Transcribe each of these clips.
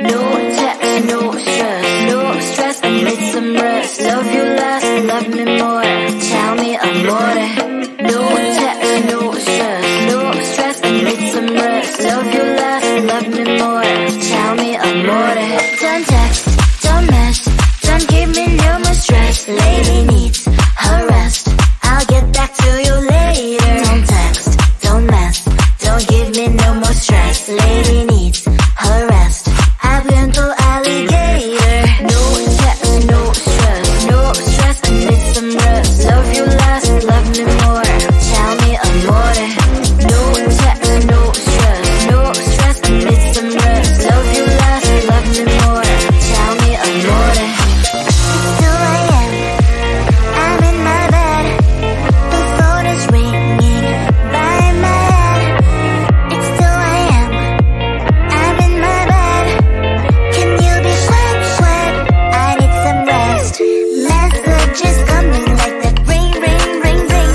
No text, no stress, no stress, I need some rest. Love you less, love me more, tell me amore. No text, no stress, no stress, I need some rest. Love you less, love me more, tell me amore. Don't text, don't mess, don't give me no more stress. Lady needs her rest, I'll get back to you later. Don't text, don't mess, don't give me no more stress. Lady needs her rest, I've been to alligator. No text, no stress, no stress, I need some rest. Love you less, love me more, tell me amore. No text, no stress, no stress, I need some rest. Love you less, love me more, tell me amore. It's 2 a.m., I'm in my bed, the phone is ringing by my head. It's 2 a.m., I'm in my bed, can you be quick, quick? I need some rest. Messages coming like that, ring, ring, ring, ring.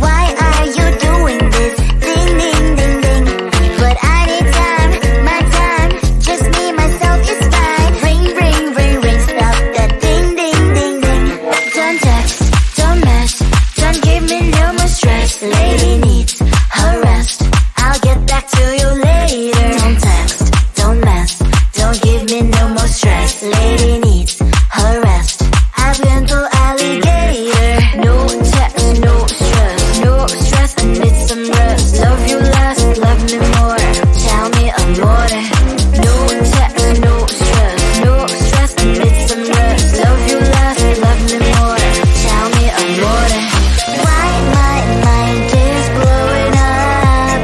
Why are you doing this? Ding, ding, ding, ding. But I need time, my time, just me, myself is fine. Ring, ring, ring, ring, stop that ding, ding, ding, ding. Don't text, don't mess, don't give me no more stress. Lady needs her rest, I'll get back to you later. Don't text, don't mess, don't give me no more stress. Lady needs her rest, I've been to alligator. No text, no stress, no stress, I need some rest. Love you less, love me more, tell me amore. No text, no stress, no stress, I need some rest. Love you less, love me more, tell me amore. Why my mind is blowing up,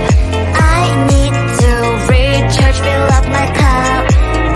I need to recharge, fill up my cup.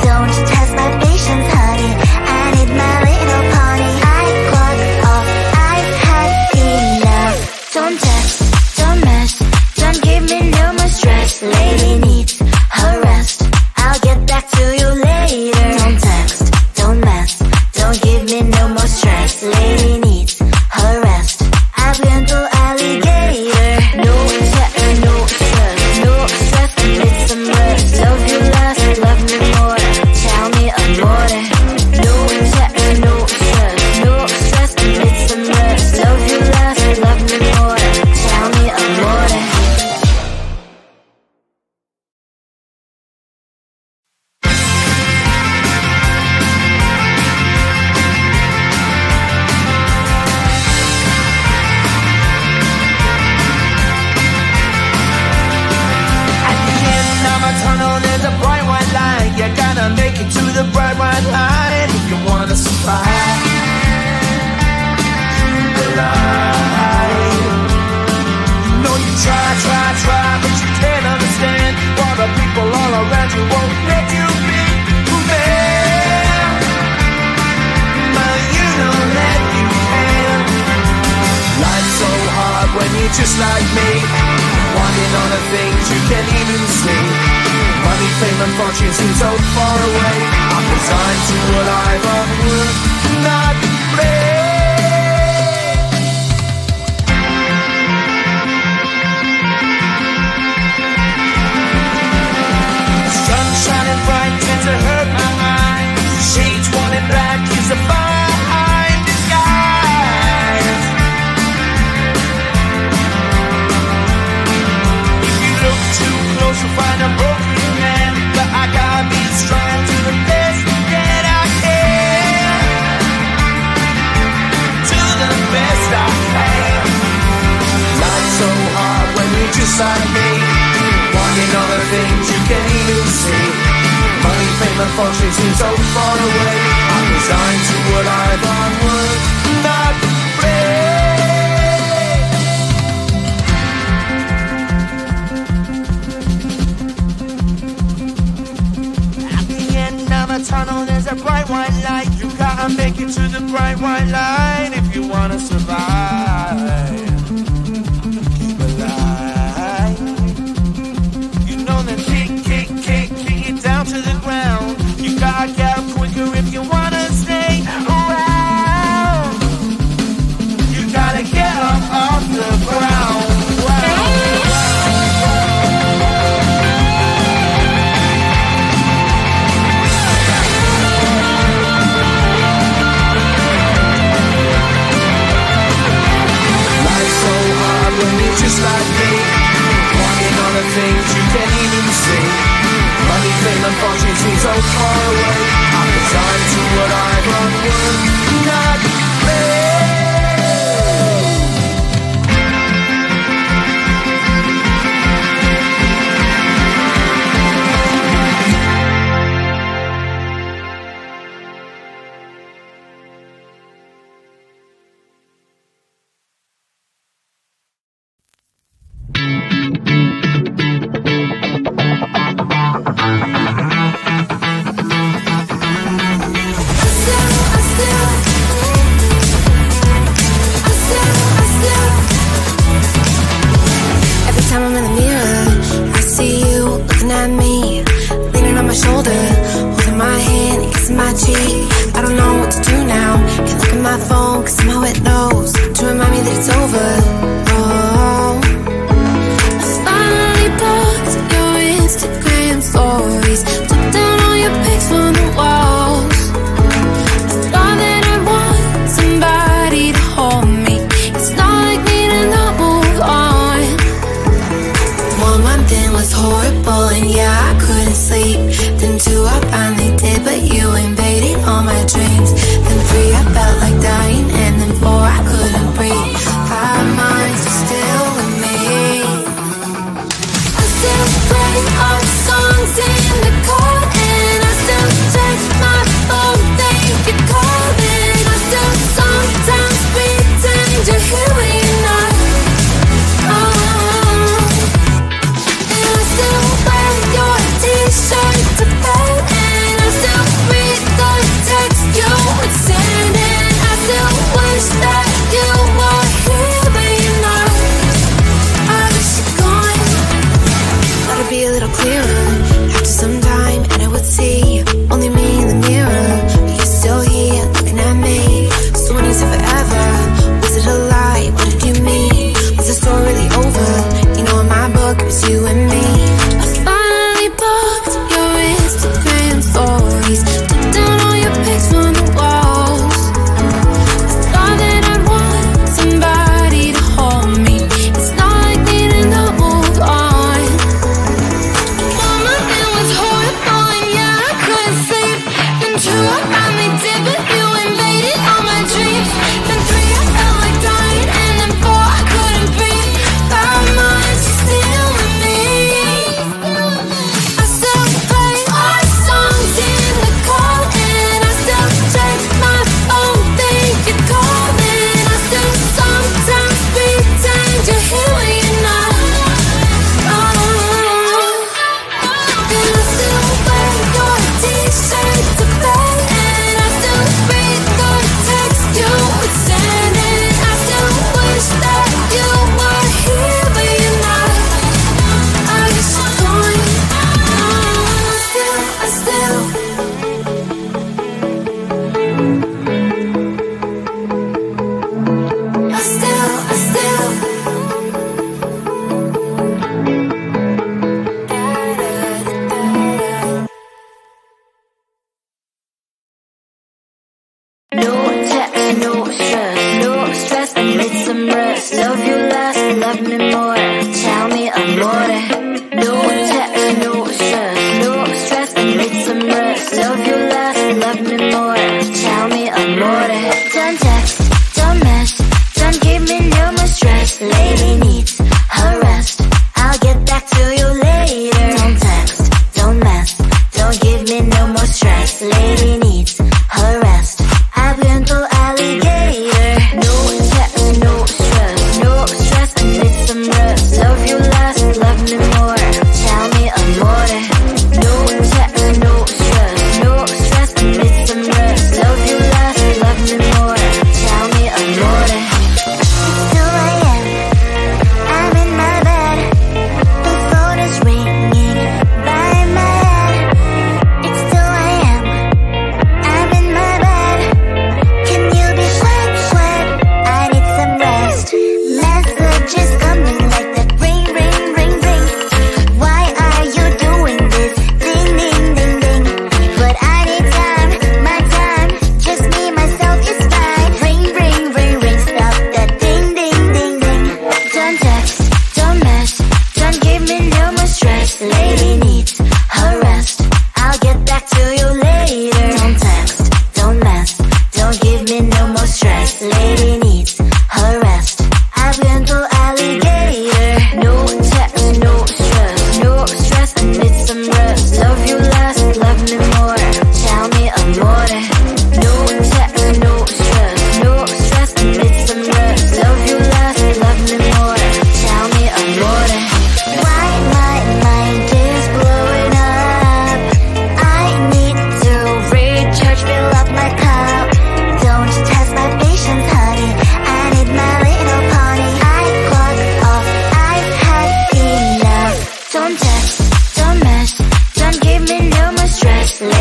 Don't test my patience, honey, I need my little pony. I clock off, I've had enough. Don't text, don't mess, don't give me no more stress. Lady needs her rest, I'll get back to you later. Don't text, don't mess, don't give me no more stress. Lady needs her rest, I've been to alligator. No text, no stress, no stress, I need some rest. Love you less, love me more, tell me amore. No text, no stress, no stress, I need some rest. Love you less, love me more, tell me amore. At the end of a tunnel, there's a bright white light. You gotta make it to the bright white light if you wanna survive. The light. You know you try, but you can't understand why the people all around you won't let you be who they are. But you know that you can. Life's so hard when you're just like me, wanting all the things you can't even see. Money, fame and fortune seem so far away. I'm resigned to a life of work, not play. Sun shining bright tends to hurt my mind. Shades worn and black is a fine disguise. If you look too close, you'll find a broken man. But I gotta be strong to the best that I can. To the best I can. Life's so hard when you're just like me, wanting all the things you can't even see. Money, fame and fortune seem so far away. I'm resigned to a life on work, not play. At the end of a tunnel, there's a bright white light. You gotta make it to the bright white light if you wanna survive. Keep alive. You know that kick it down to the ground. You gotta get up quicker if you wanna stay around. You gotta get up off the ground. far away. I'm resigned to what I've unworked, not made. Horrible, and yeah, I couldn't sleep. Then 2, I finally did, but you invaded all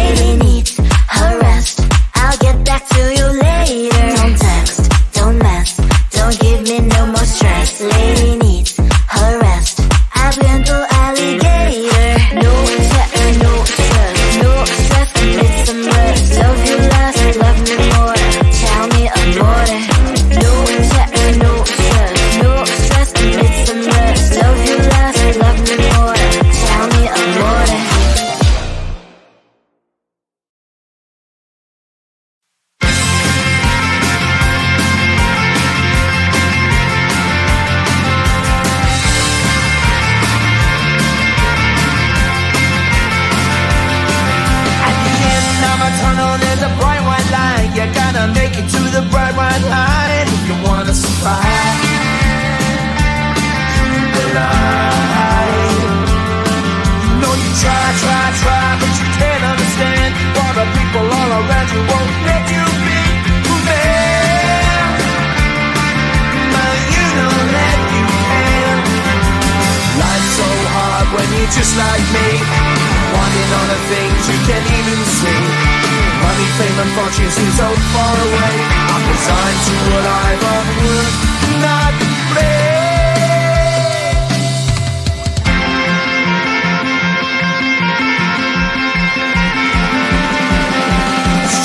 lady needs her rest. I'll get back to you later. Don't text, don't mess, don't give me no more stress. Lady needs her rest. Abriendo alligator. No text, no stress, no stress, need some rest. Love you less, love me more. Tell me amore. No text, no stress, no stress, need some rest. Love you less, love me more. Tell me amore. At the end of a tunnel, there's a bright white light. You gotta make it to the bright white light if you wanna survive. The light. You know you try, but you can't understand why the people all around you won't let you be who they are. But you know that you can. Life's so hard when you're just like me, wanting all the things you can't even see. Money, fame and fortune seem so far away. I'm resigned to a life of work, not play.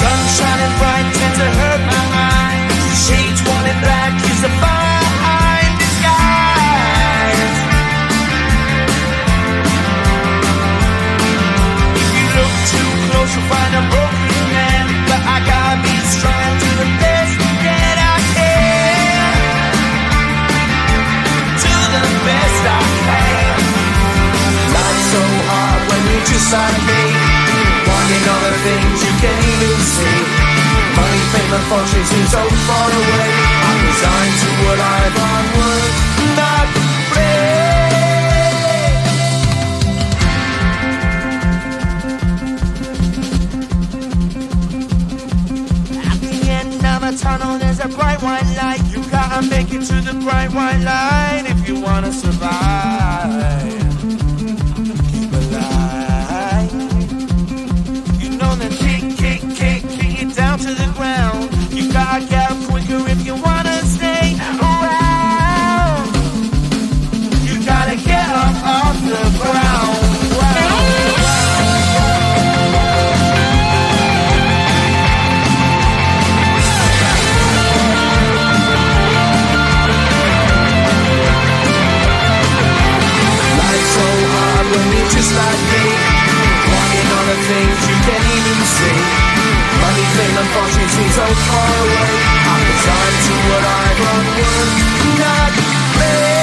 Sun shining bright tends to hurt my eyes. Shades worn in black is the fire in disguise. If you look too close, you'll find a broken man. But I gotta be strong to the best that I can. To the best I can. Life's so hard when you're just like me, wanting all the things you can't even see. Money, fame and fortune seem so far away. I'm resigned to a life on work, not play. At the end of a tunnel, there's a bright white light. You gotta make it to the bright white light if you wanna survive. Keep alive. You know that kick it down to the ground. You gotta get up quicker if you wanna stay around. You gotta get up off the ground. Life's so hard when you're just like me, wanting all the things you can't even see. Money, fame and fortune seem so far away. I'm resigned to what I've on work, not play.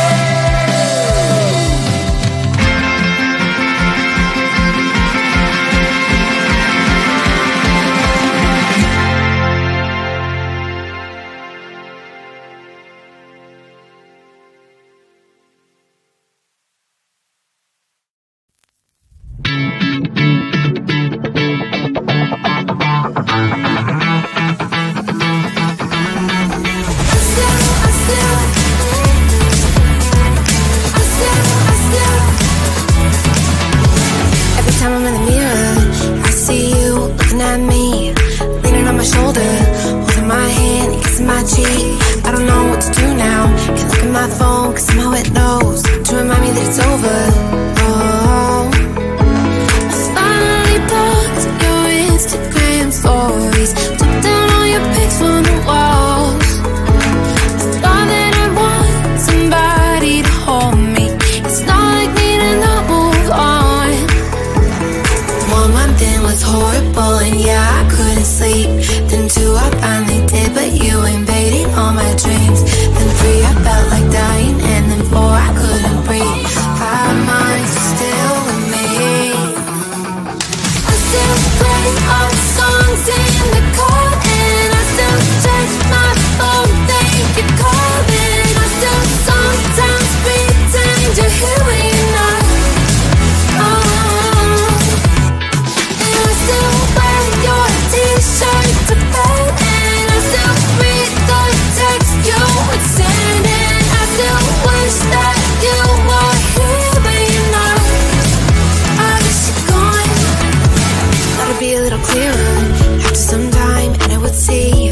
be a little little clearer after some time, and I would say